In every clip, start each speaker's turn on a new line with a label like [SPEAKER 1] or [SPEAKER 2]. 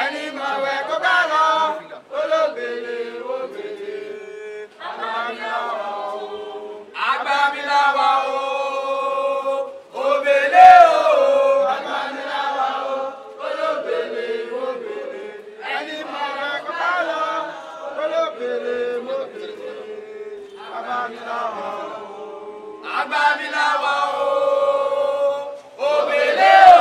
[SPEAKER 1] ẹni mọ̀wé kó bá lọ olóbèlè obèlè agbamilawa o obèlè o agbamilawa o olóbèlè obèlè ẹni mọ̀wé kó bá lọ olóbèlè obèlè agbamilawa o obèlè o.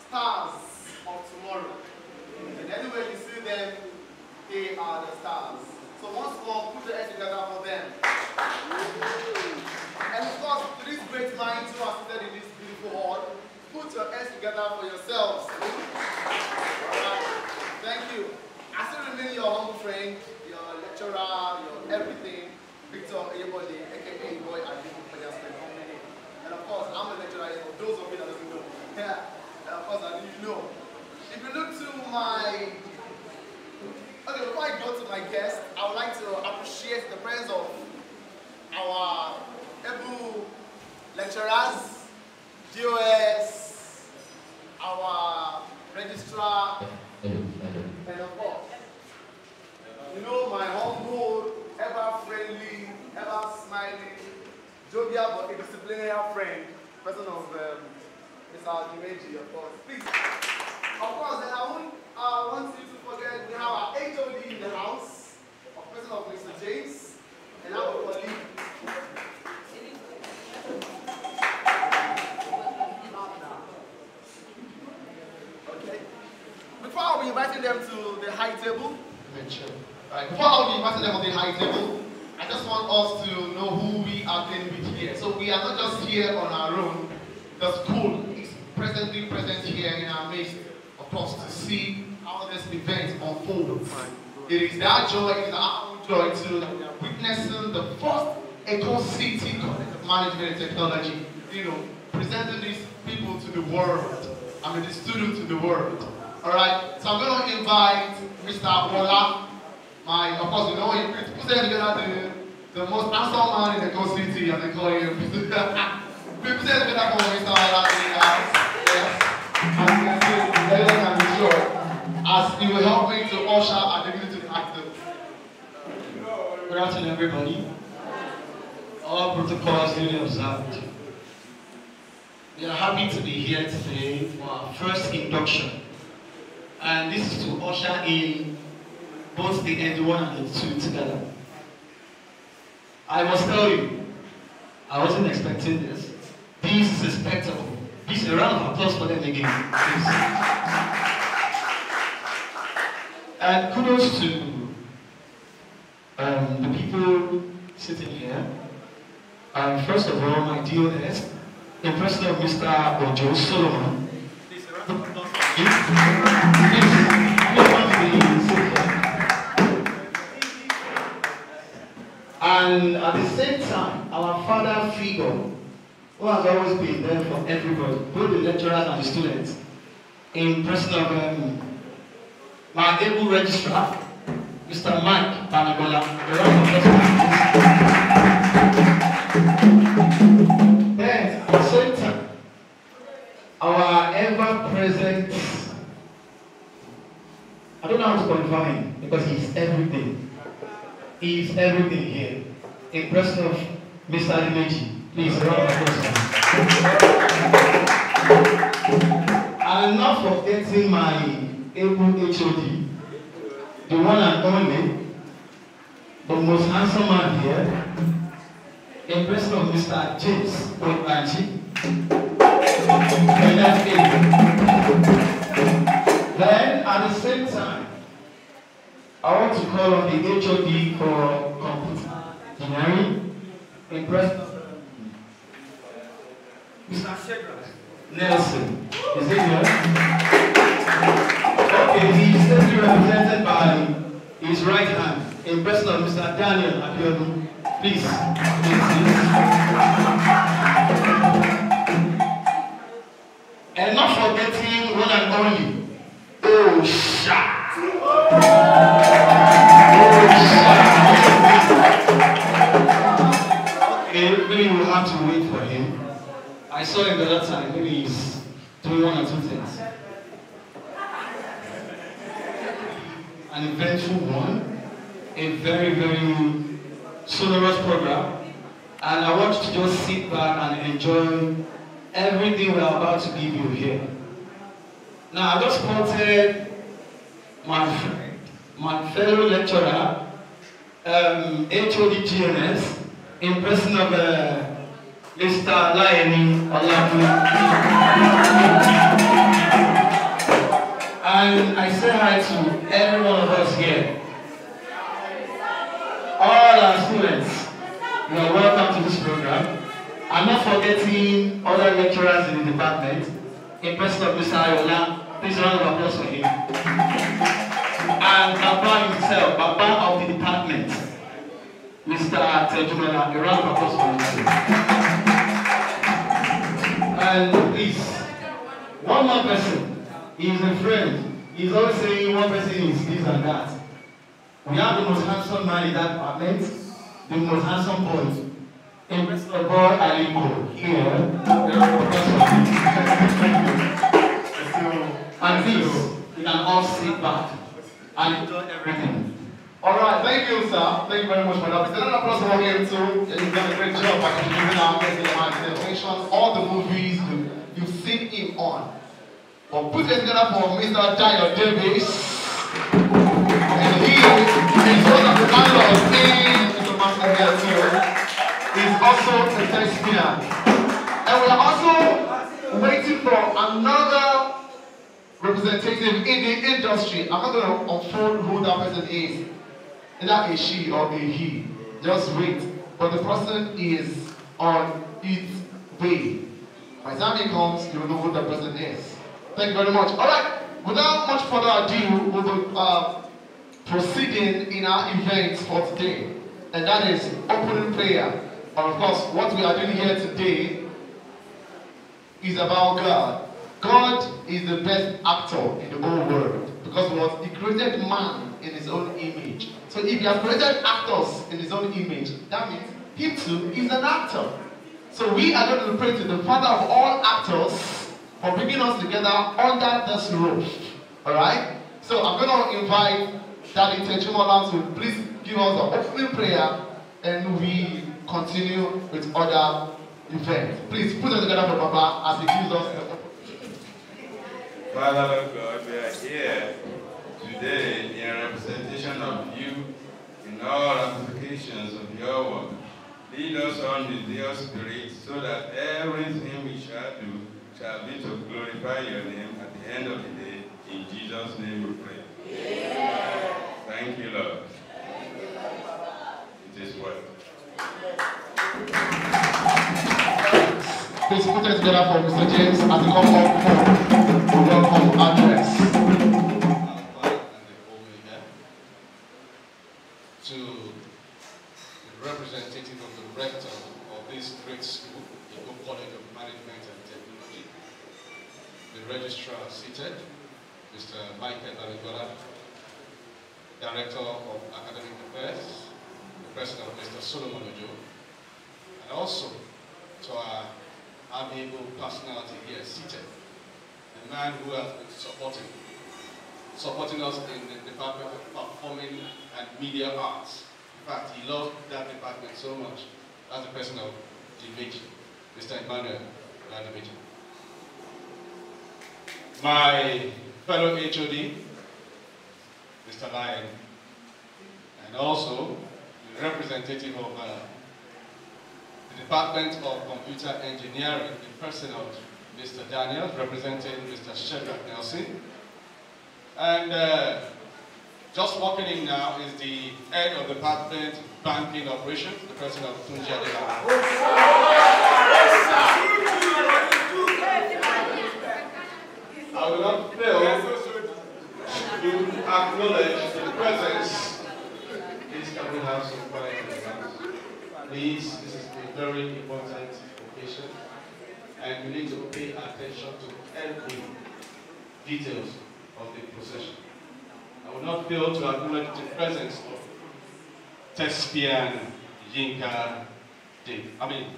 [SPEAKER 1] stars of tomorrow. And anywhere you see them, they are the stars. So once more, put your hands together for them. And of course, to these great minds who are seated in this beautiful hall, put your hands together for yourselves. Alright, thank you. I still remain your humble friend, your lecturer, your everything, Victor Ayebode, aka Boy at the company. And of course, I'm a lecturer for those of you that doesn't know. Yeah. And of course, I need you know. If you look to my... Okay, before I go to my guest, I would like to appreciate the presence of our able lecturers, DOS, our registrar, and of course, you know, my humble, ever friendly, ever smiling, jovial but a disciplinary friend, person of Mr. Dimeji, of course. Please, of course, then I won't want you to forget we have our HOD in the house, a person of Mr. James, and our colleague. Okay. Before I'll be inviting them to the high table, right, before I'll be inviting them on the high table, I just want us to know who we are dealing with here. So we are not just here on our own. The school is presently present here in our midst, of course, to see how this event unfolds. It is our joy, it is our own joy to witnessing the first eco-city management and technology, you know, presenting these people to the world. I mean, the students to the world. All right, so I'm going to invite Mr. Bola. Of course, you know, who's the most handsome man in the eco-city, as they call him. People say together for Mr. Bola in the house. Yes. As you can see, everyone can be sure. As he will help me to usher and take me to the active.
[SPEAKER 2] Good afternoon, everybody. All protocols duly observed. We are happy to be here today for our first induction. And this is to usher in both the N1 and the 2 together. I must tell you, I wasn't expecting this. This is a spectacle. Please, a round of applause for them again, please. And kudos to the people sitting here. First of all, my DOS, in person of Mr. Ojo Solomon. Please, a round of applause for him. And at the same time, our father figure, who has always been there for everybody, both the lecturers and the students, in person of my able registrar, Mr. Mike Banagola. Then, at the same time, our ever-present, I don't know how to qualify him, because he's everything. He is everything here. In person of Mr. Dimeji. Please, a round of applause. And not forgetting my able HOD, the one and only, the most handsome man here, in person of Mr. James Obanji. Then, at the same time, I want to call on the HOD for computer engineering, in person of Mr. Shedrack Nelson. Is it here? Okay, he is still represented by his right hand, in person of Mr. Daniel Abiodun. Please. And not forgetting one and only, Osha. Okay, maybe we'll have to wait for him. I saw him the other time, maybe he's doing one or two things. An eventful one, a very, very sonorous program, and I want you to just sit back and enjoy everything we're about to give you here. Now, I just quoted my friend, my fellow lecturer, HOD GNS, in person of Mr. Laini Olabu. And I say hi to every one of us here. All our students, you are welcome to this program. I'm not forgetting other lecturers in the department. In person of Mr. Ayola, please round of applause for him. And Papa himself, Papa of the department, Mr. Tejumela, a round of applause for him. And please, one more person. He is a friend. He's always saying one person is this and that. We have the most handsome man in that department, the most handsome boy. In person of boy Alingo here. And please, you can all sit back and enjoy everything.
[SPEAKER 1] Alright, thank you, sir. Thank you very much for that. Mr. Another person walking in too. You've done a great job by contributing our message, all the movies you've seen him on. But put it together for Mr. Jayo Davis. And he is one of the landlords in the Master too. He's also a thespian. And we are also waiting for another representative in the industry. I'm not going to unfold who that person is. Either a she or a he. Just wait. But the person is on its way. By the time he comes, you will know who the person is. Thank you very much. Alright, without much further ado, we will proceeding in our events for today. And that is opening prayer. And of course, what we are doing here today is about God. God is the best actor in the whole world because He created man in His own image. So if He has created actors in His own image, that means He too is an actor. So we are going to pray to the Father of all actors for bringing us together under this roof. Alright? So I'm going to invite Daddy Techumola to please give us the opening prayer and we continue with other events. Please put them together for Papa as he gives us the opening.
[SPEAKER 3] Father of God, we are here today in representation of you in all applications of your work. Lead us on with your spirit so that everything we shall do shall be to glorify your name at the end of the day. In Jesus' name we pray. Yeah. Thank you, Lord. It is well.
[SPEAKER 1] Please put it together for Mr. James as he comes up for the welcome address.
[SPEAKER 4] To the representative of the rector of this great school, the College of Management and Technology, the registrar seated, Mr. Michael Aligola, Director of Academic Affairs, the President, Mr. Solomon Ojo, and also to our amiable personality here seated, the man who has been supporting us in the Department of Performing and Media Arts. In fact, he loved that department so much. That's the person of Dimeji, Mr. Emmanuel Dimeji. My fellow HOD, Mr. Lyon, and also the representative of the Department of Computer Engineering, in person of Mr. Daniel, representing Mr. Shedrack Nelson. And just walking in now is the head of the Department Banking Operations, the president of Tunja Dela. I will not fail to acknowledge the presence. Please, can we have some quiet in the house? Please, this is a very important occasion, and we need to pay attention to every details of the procession. I will not fail to acknowledge the presence of Thespian Yinka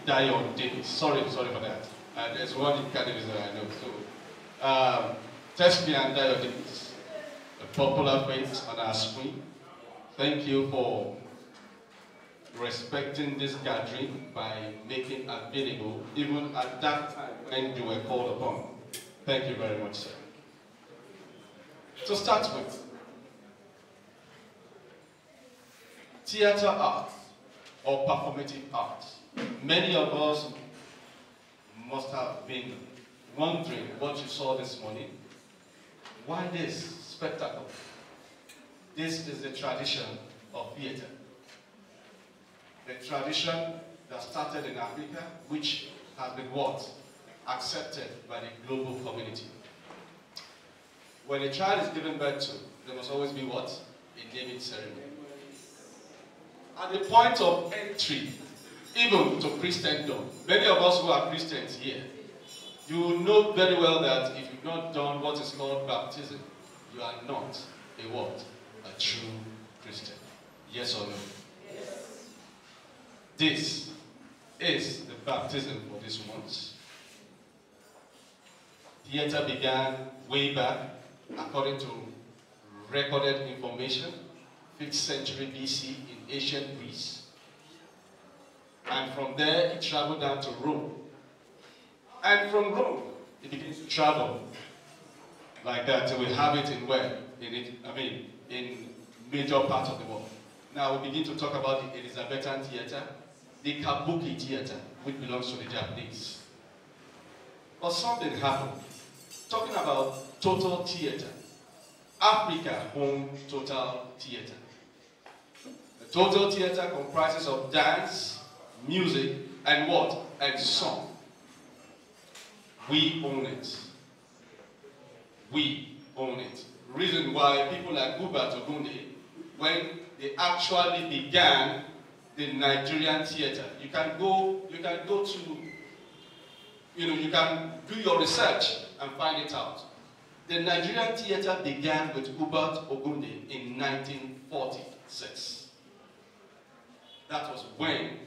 [SPEAKER 4] Dayo Davis. Sorry for that. There's one in Canada that I know. So, Thespian Dayo Davis, a popular face on our screen. Thank you for respecting this gathering by making available, even at that time when you were called upon. Thank you very much, sir. To start with, theater art or performative art. Many of us must have been wondering what you saw this morning. Why this spectacle? This is the tradition of theater. The tradition that started in Africa, which has been what? Accepted by the global community. When a child is given birth to, there must always be what? A naming ceremony. At the point of entry, even to Christendom, many of us who are Christians here, you will know very well that if you've not done what is called baptism, you are not a what? A true Christian. Yes or no? Yes. This is the baptism for these ones. Theater began way back, according to recorded information, 5th century BC in ancient Greece. And from there, it traveled down to Rome. And from Rome, it begins to travel like that till we have it in where? In major parts of the world. Now we begin to talk about the Elizabethan theater, the Kabuki theater, which belongs to the Japanese. But something happened. Talking about total theater. Africa home total theater. The total theater comprises of dance, music, and what? And song. We own it. We own it. Reason why people like Hubert Ogunde, when they actually began the Nigerian theater, you can go to, you can do your research and find it out. The Nigerian theater began with Hubert Ogunde in 1946. That was when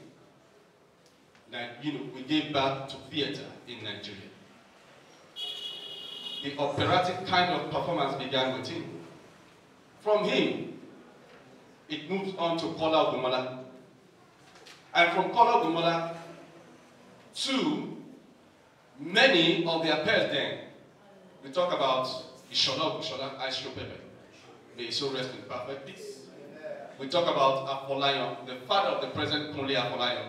[SPEAKER 4] we gave back to theater in Nigeria. The operatic kind of performance began with him. From him, it moved on to Kola Ogumola. And from Kola Ogumola to many of their peers then. We talk about Ishola Ogushola, Aisho Pepe. May he so rest in perfect peace. We talk about Afolayan, the father of the present Kunle Afolayan.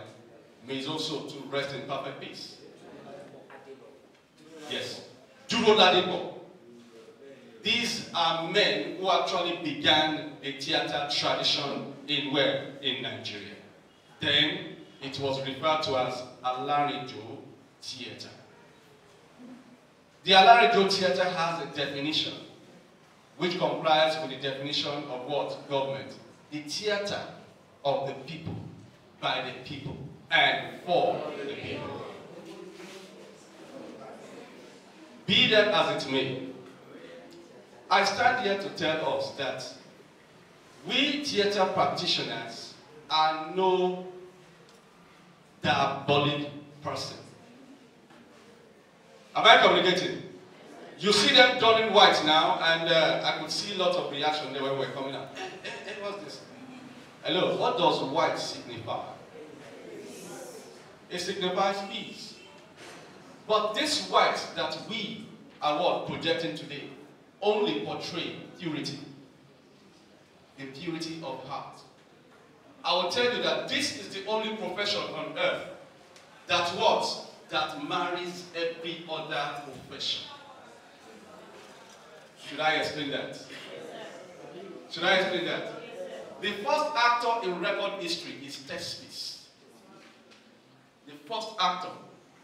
[SPEAKER 4] May he also to rest in perfect peace. Yes. Duro Ladipo. These are men who actually began the theater tradition in where? In Nigeria. Then it was referred to as Alarijo theater. The Alarijo theater has a definition which complies with the definition of what? Government. The theater of the people, by the people, and for the people. Be that as it may, I stand here to tell us that we theater practitioners are no diabolic person. Am I communicating? You see them donning white now, and I could see lots of reaction there when we were coming out. Hey, what's this? Hello, what does white signify? It signifies peace. But this white that we are what projecting today only portray purity. The purity of heart. I will tell you that this is the only profession on earth that what? That marries every other profession. Should I explain that? Should I explain that? The first actor in record history is Thespius. The first actor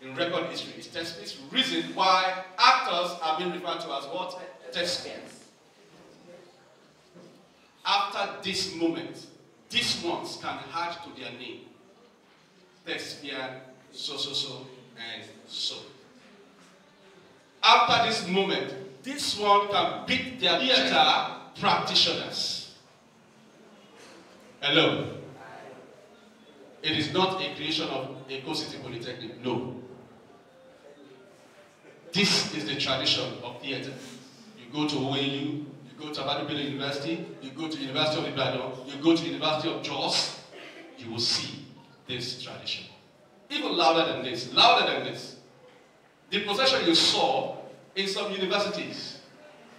[SPEAKER 4] in record history is Thespius. Reason why actors are being referred to as what? Thespians. After this moment, these ones can add to their name. Thespian, so, and so. After this moment, this one can beat their theater practitioners. Hello. It is not a creation of Eko City Polytechnic, no. This is the tradition of theater. You go to OAU, you go to Abadubele University, you go to the University of Ibadan, you go to the University of Jos, you will see this tradition. Even louder than this, louder than this. The procession you saw in some universities,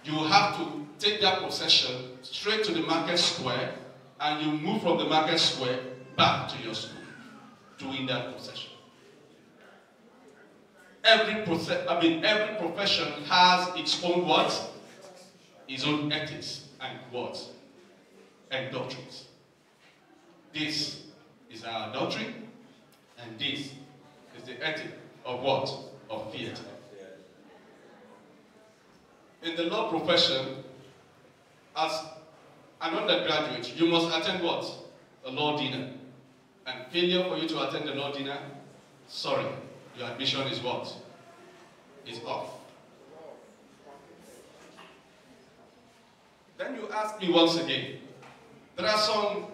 [SPEAKER 4] you will have to take that procession straight to the market square, and you move from the market square back to your school, doing that procession. Every profession has its own what? his own ethics and what? And doctrines. This is our doctrine, and this is the ethic of what? Of theater. In the law profession, as an undergraduate, you must attend what? A law dinner. And failure for you to attend the law dinner, sorry, your admission is what? Is off. Then you ask me once again, there are some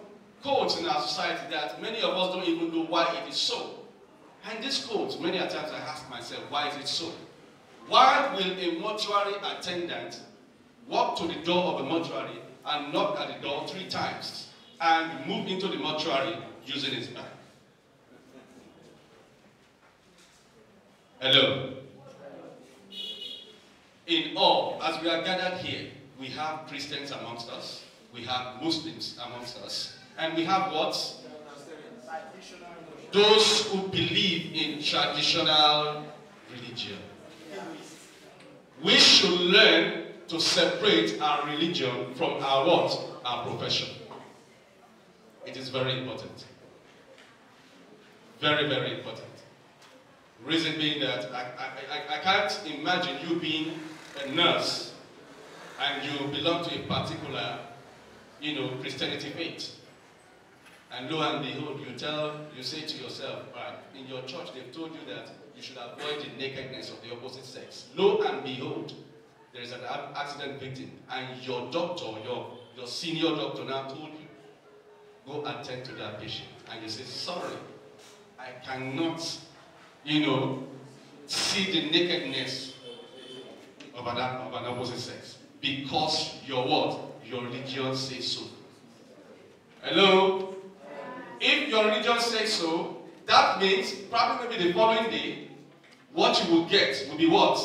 [SPEAKER 4] codes in our society that many of us don't even know why it is so. And these codes, many a times I ask myself, why is it so? Why will a mortuary attendant walk to the door of a mortuary and knock at the door 3 times and move into the mortuary using his bag? Hello? In all, as we are gathered here, we have Christians amongst us, we have Muslims amongst us, and we have what? Those who believe in traditional religion. We should learn to separate our religion from our what? Our profession. It is very important. Very, very important. Reason being that I can't imagine you being a nurse and you belong to a particular, Christianity faith. And lo and behold, you say to yourself, right, in your church they've told you that you should avoid the nakedness of the opposite sex. Lo and behold, there is an accident victim, and your doctor, your senior doctor now told you, go attend to that patient. And you say, sorry, I cannot, see the nakedness of an opposite sex. Because your what? Your religion says so. Hello? If your religion says so, that means probably maybe the following day, what you will get will be what?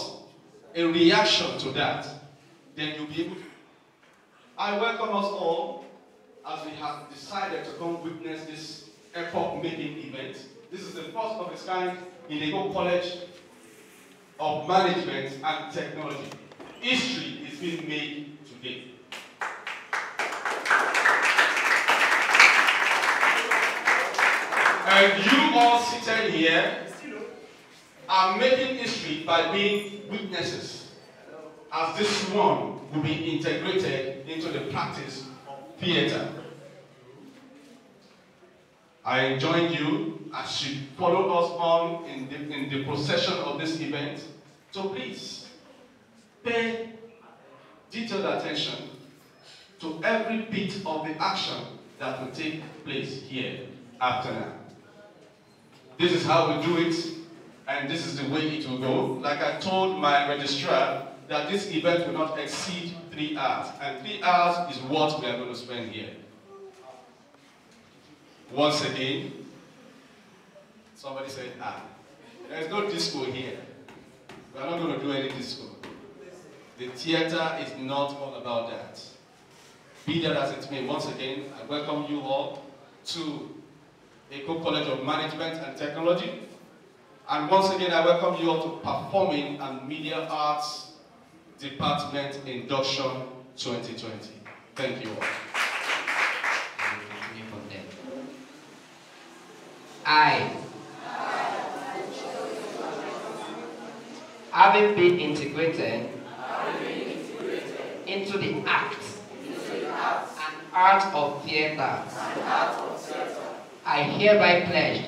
[SPEAKER 4] A reaction to that. Then you'll be able to. I welcome us all as we have decided to come witness this epoch-making event. This is the first of its kind in the Eko College of Management and Technology. History is being made today. And you all seated here are making history by being witnesses, as this one will be integrated into the practice of theater. I join you as you follow us on in the procession of this event. So please, pay detailed attention to every bit of the action that will take place here after now. This is how we do it, and this is the way it will go. Like I told my registrar, that this event will not exceed 3 hours, and 3 hours is what we are going to spend here. Once again, somebody said, there is no disco here. We are not going to do any disco. The theater is not all about that. Be that as it may, once again, I welcome you all to Eko College of Management and Technology. And once again, I welcome you all to Performing and Media Arts Department Induction 2020. Thank you all.
[SPEAKER 5] Having been integrated into the act and art of theater, I hereby pledge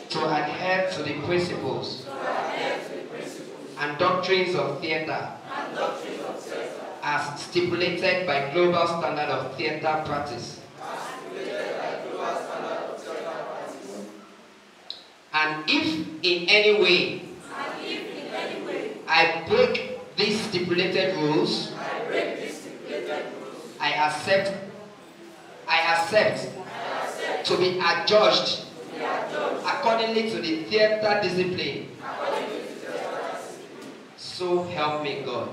[SPEAKER 5] to adhere to the principles and doctrines of theater as stipulated by global standard of theater practice. And if in any way I break these stipulated rules, I accept to be adjudged accordingly to the theater discipline. So help me God.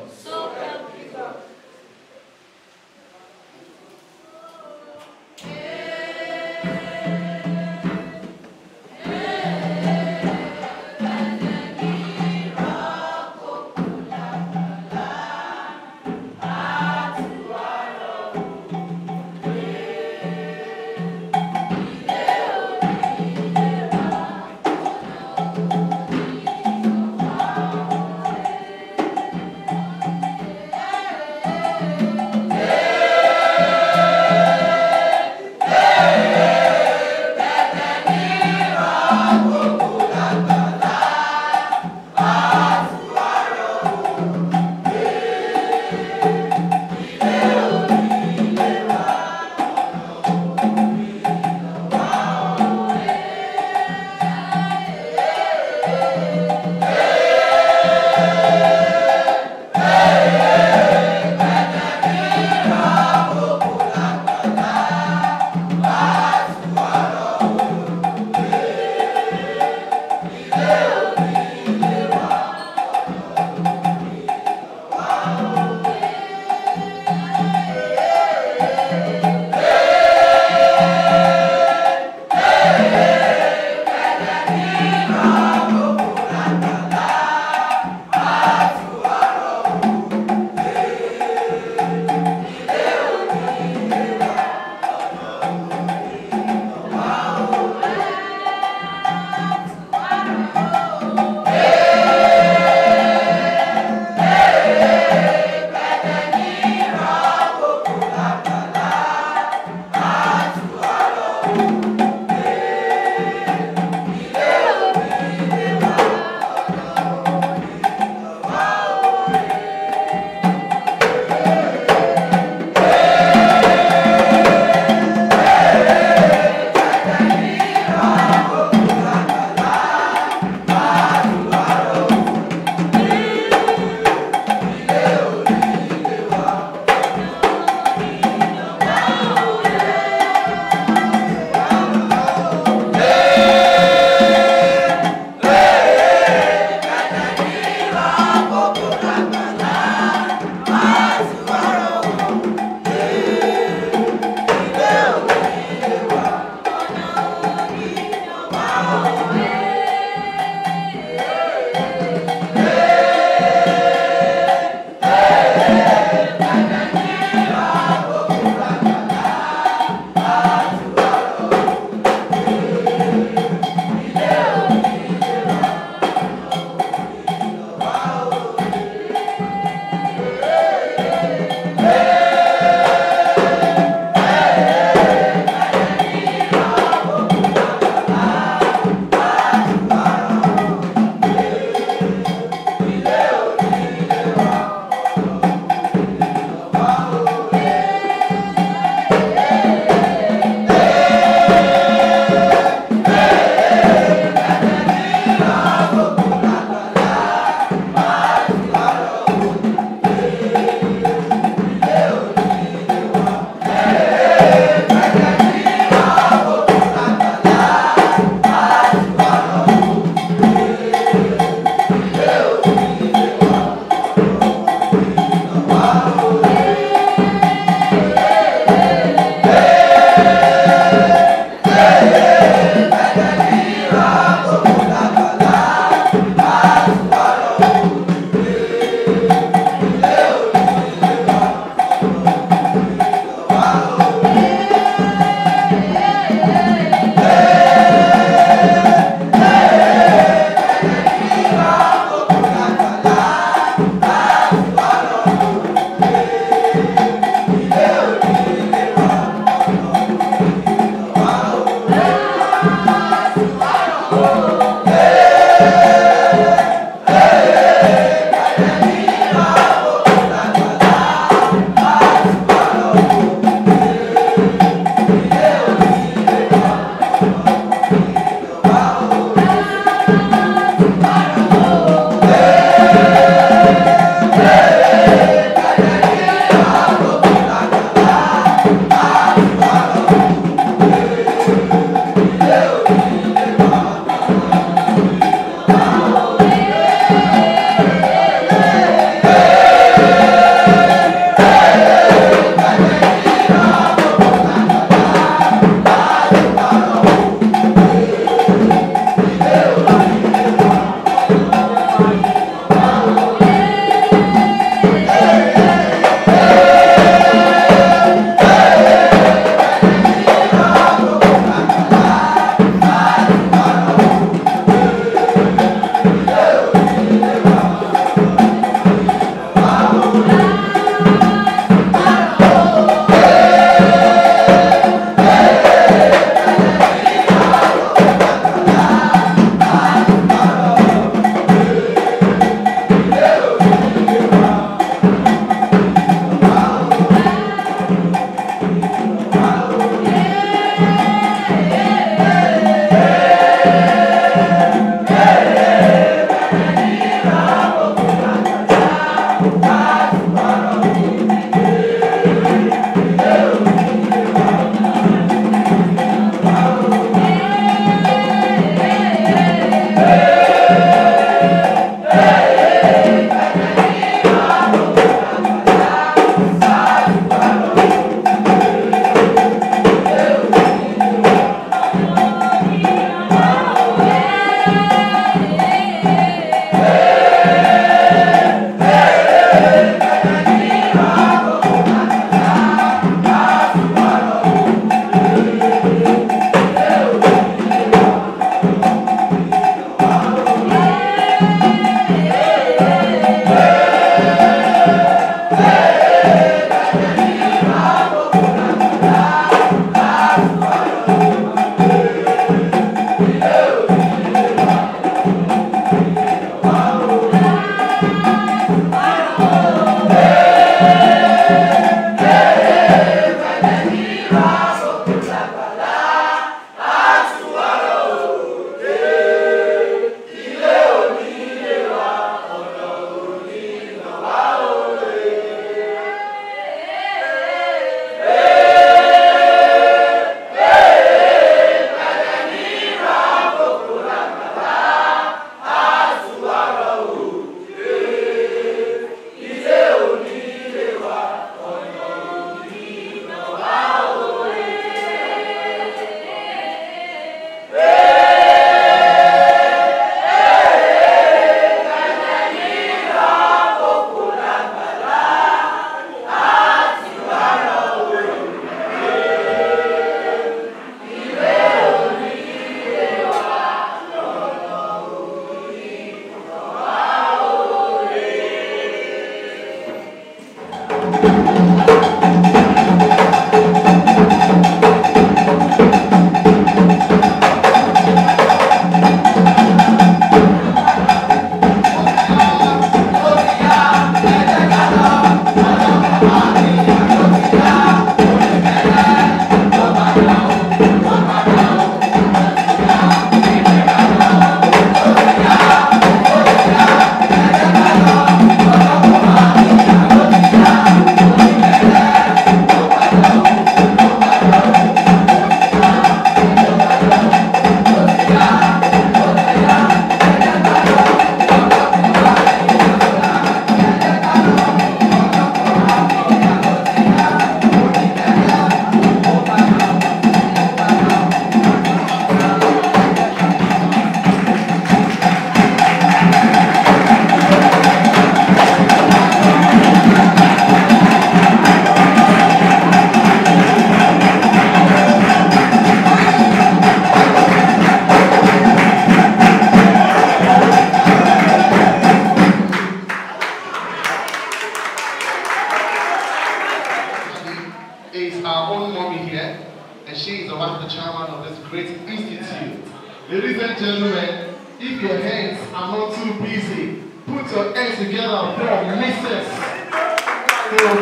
[SPEAKER 1] Is our own mommy here, and she is the one, the chairman of this great institute. Ladies and gentlemen, if your hands are not too busy, put your hands together for Mrs.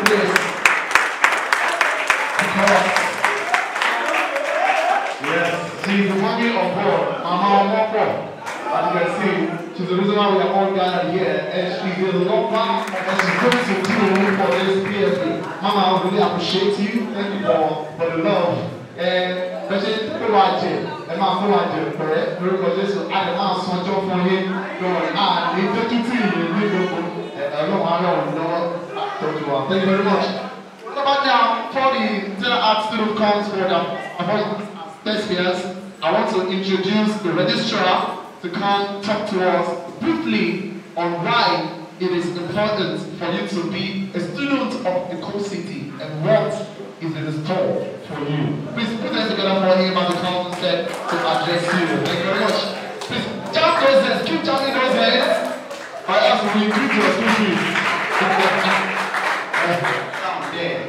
[SPEAKER 1] Yes. Yes, she's the mommy of God, Mama Moko. As you can see, she's the reason why we are all gathered here, and she's a lover, and she's going to do for this PSP. Mama, I really appreciate you. Thank you for the love. And but she took a watch it, and my phone watch it, correct? Because this is I demand some job for him. And he took it to you. Thank you very much. What about now? For the Tele Art Student Comes for the thespians, I want to introduce the registrar to come talk to us briefly on why it is important for you to be a student of the Coast City and what is in store for you. Please put them together for him as the council said to address you. Thank you very much. Please jump those hands, keep jumping those hands, or else we will increase your school fees.
[SPEAKER 6] Down there,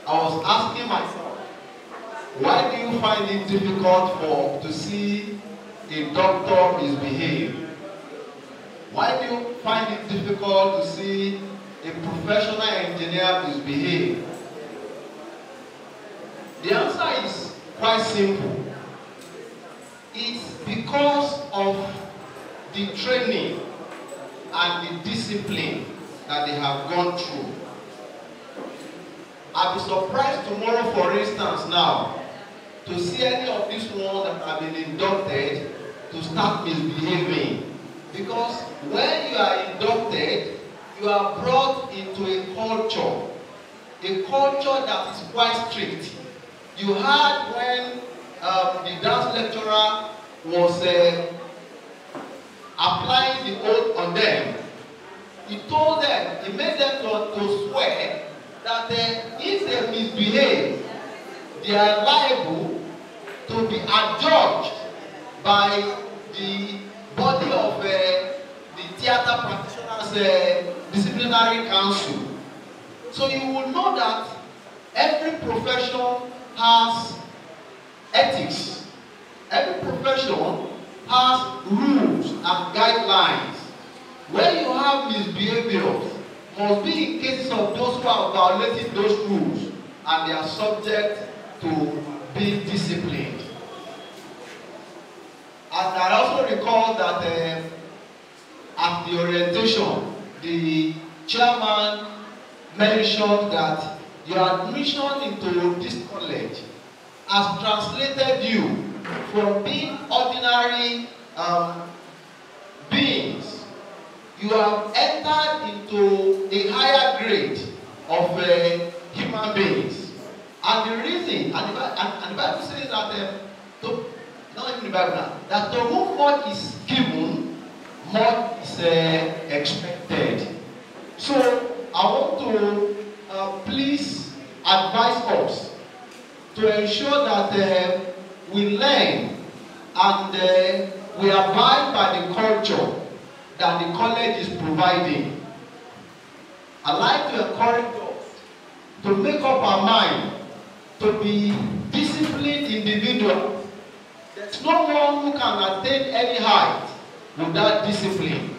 [SPEAKER 6] I was asking myself, why do you find it difficult to see a doctor misbehave? Why do you find it difficult to see a professional engineer misbehave? The answer is quite simple. It's because of the training and the discipline that they have gone through. I'll be surprised tomorrow, for instance, now, to see any of these ones that have been inducted to start misbehaving. Because when you are inducted, you are brought into a culture that is quite strict. You heard when the dance lecturer was applying the oath on them. He told them, he made them to swear that if they misbehave, they are liable to be adjudged by the body of the theatre practitioners disciplinary council. So you will know that every profession has ethics. Every profession has rules and guidelines. When you have misbehaviors, must be in cases of those who are violating those rules and they are subject to being disciplined. And I also recall that at the orientation, the chairman mentioned that your admission into this college has translated you from being ordinary beings. You have entered into a higher grade of human beings. And the reason, and the Bible says that, not even the Bible now, that to whom much is given, much is expected. So I want to please advise us to ensure that we learn and we abide by the culture that the college is providing. I like to encourage us to make up our mind to be disciplined individuals. There's no one who can attain any height without discipline.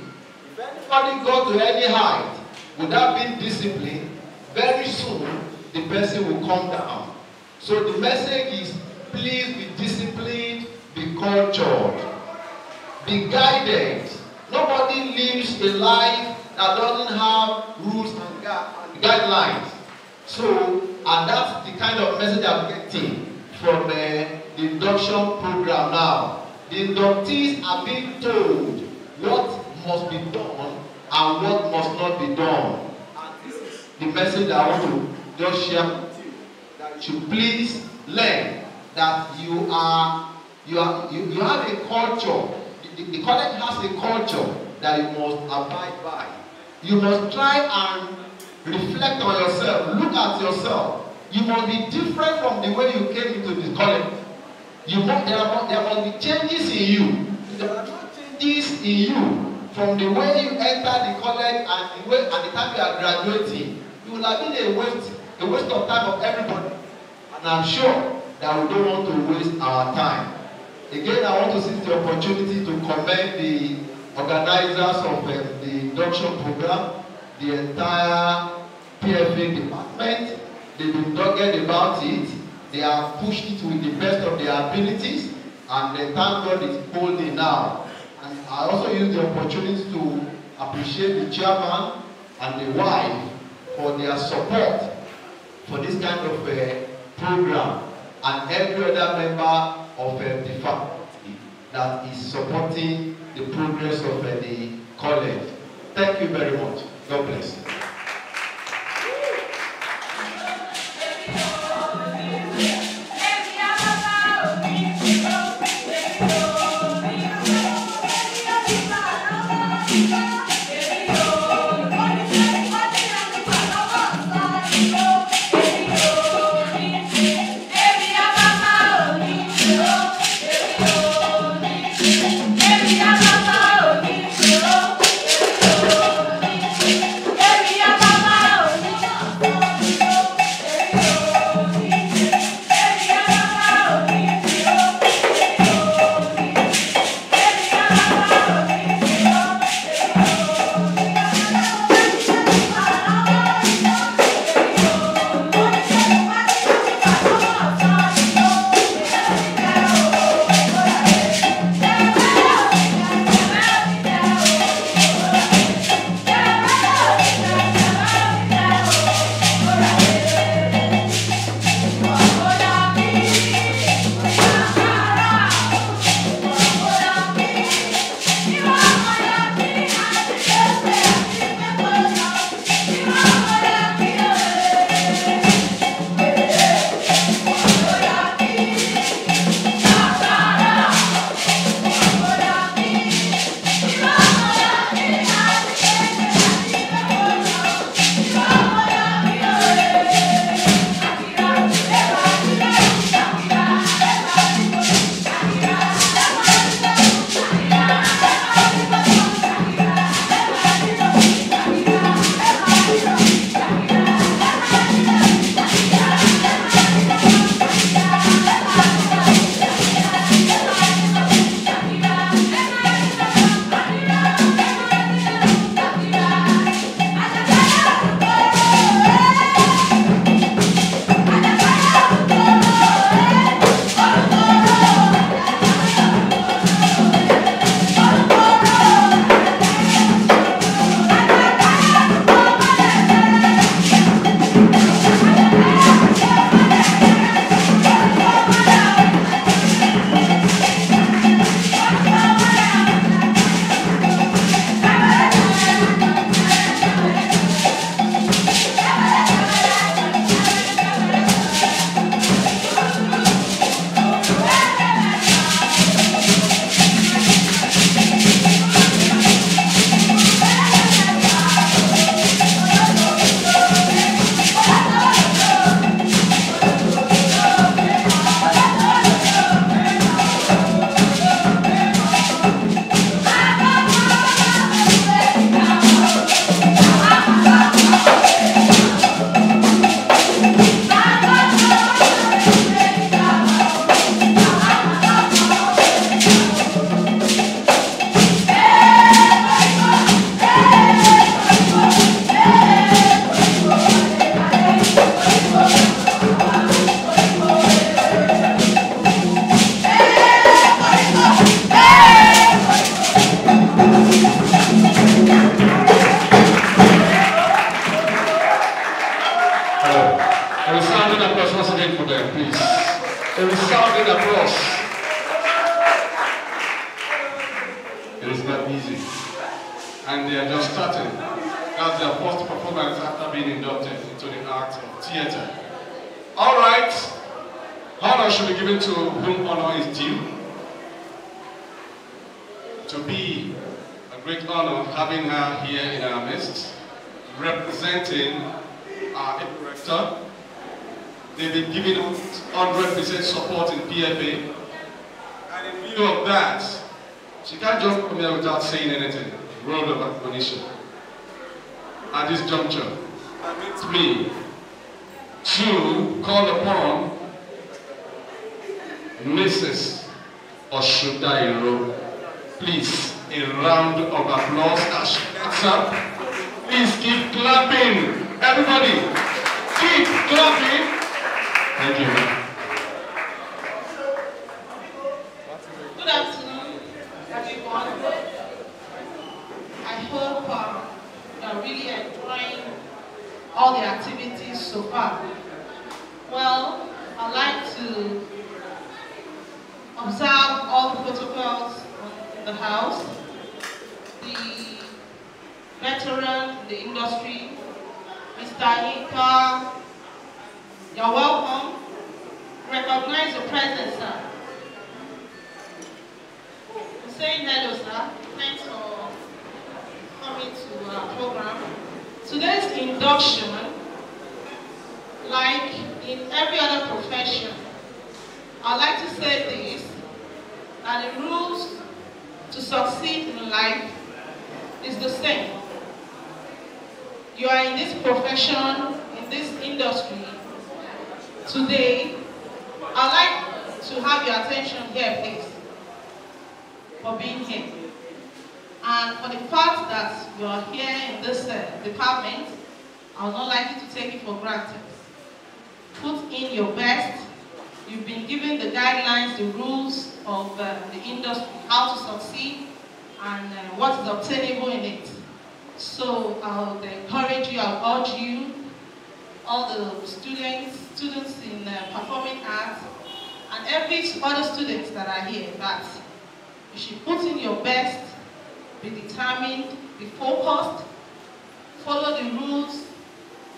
[SPEAKER 6] If anybody go to any height without being disciplined, very soon the person will come down. So the message is, please be disciplined, be cultured, be guided. Nobody lives a life that doesn't have rules and guidelines. So, and that's the kind of message I'm getting from the induction program now. The inductees are being told what must be done and what must not be done. And this is the message that I want to just share with you. That you should please learn that you have a culture. The college has a culture that you must abide by. You must try and reflect on yourself. Look at yourself. You must be different from the way you came into the college. There must be changes in you. There are no changes in you from the way you enter the college and the way at the time you are graduating. You will have been a waste of time of everybody. And I'm sure that we don't want to waste our time. Again, I want to seize the opportunity to commend the organizers of the induction program, the entire PFA department. They've been dogged about it. They have pushed it with the best of their abilities, and thank God it's holding now. And I also use the opportunity to appreciate the chairman and the wife for their support for this kind of program, and every other member of the faculty that is supporting the progress of the college. Thank you very much. God bless you.
[SPEAKER 7] Every
[SPEAKER 4] are just starting. That's their first performance after being inducted into the art of theater. All right. Honor should be given to whom honor is due. To be a great honor having her here in our midst, representing our director. They've been giving us 100% support in PFA. And in view of that, she can't just come here without saying anything. Word of admonition. At this juncture, permit me to call upon Mrs. Oshudairo. Please, a round of applause as she gets up. Please keep clapping. Everybody, keep clapping. Thank you.
[SPEAKER 7] Good afternoon, everyone. I hope you are really enjoying all the activities so far. Well, I'd like to observe all the protocols in the house. The veteran in the industry, Mr. Inka, you're welcome. Recognize your presence, sir. I'm saying hello, sir. Thanks for coming to our program. Today's induction, like in every other profession, I'd like to say this, that the rules to succeed in life is the same. You are in this profession, in this industry. Today, I'd like to have your attention here, please, for being here. And for the fact that you are here in this department, I would not like you to take it for granted. Put in your best. You've been given the guidelines, the rules of the industry, how to succeed, and what is obtainable in it. So I would encourage you, I would urge you, all the students in performing arts, and every other students that are here, that you should put in your best, be determined, be focused, follow the rules,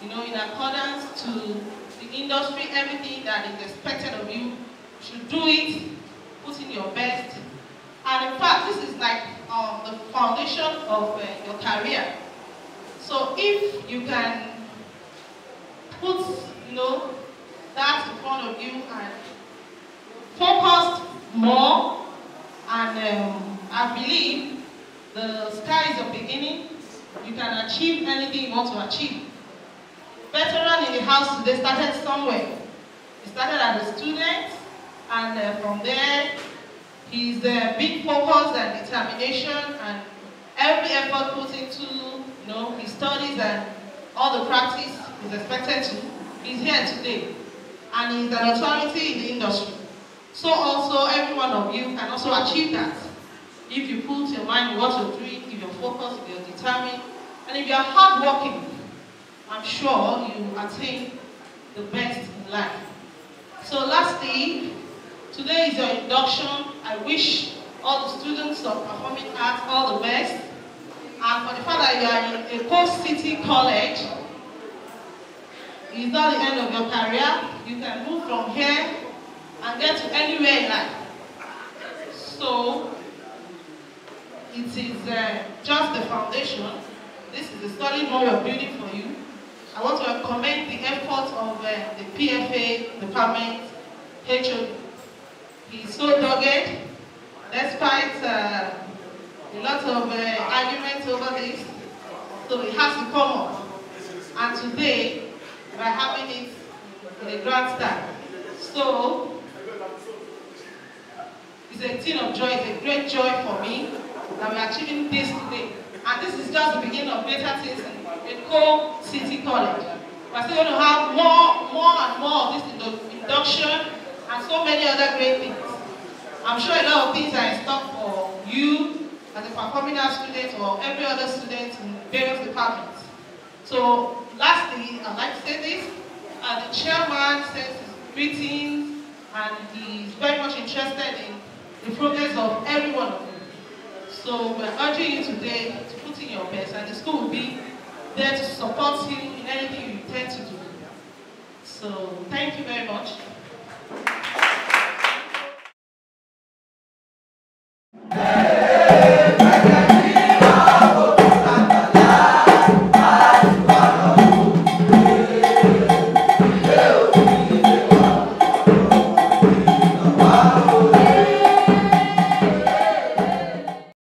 [SPEAKER 7] in accordance to the industry, everything that is expected of you. You should do it, put in your best. And in fact, this is like the foundation of your career. So if you can put, that in front of you and focus more, and I believe the sky is the beginning. You can achieve anything you want to achieve. Veteran in the house today started somewhere. He started as a student, and from there, his big focus and determination and every effort put into his studies and all the practice is expected to. He's here today, and he's an authority in the industry. So also, every one of you can also achieve that if you put your mind in what you're doing, if you're focused, if you're determined, and if you're hardworking. I'm sure you attain the best in life. So lastly, today is your induction. I wish all the students of performing arts all the best. And for the fact that you are in a post-city college, it's not the end of your career. You can move from here and get to anywhere in life. So it is just the foundation. This is the solid one we're building for you. I want to commend the effort of the PFA department, HOD. He's so dogged, despite a lot of arguments over this. So it has to come up. And today, we're having it in a grand style. So, it's a thing of joy, it's a great joy for me that we're achieving this today. And this is just the beginning of greater things in Eko City College. We're still going to have more and more of this induction and so many other great things. I'm sure a lot of things are in stock for you as a performing arts student or every other student in various departments. So lastly, I'd like to say this. The chairman sends his greetings and he's very much interested in the progress of every one of you. So we're urging you today to put in your best, and the school will be there to support you in anything you intend to do. So thank you very much.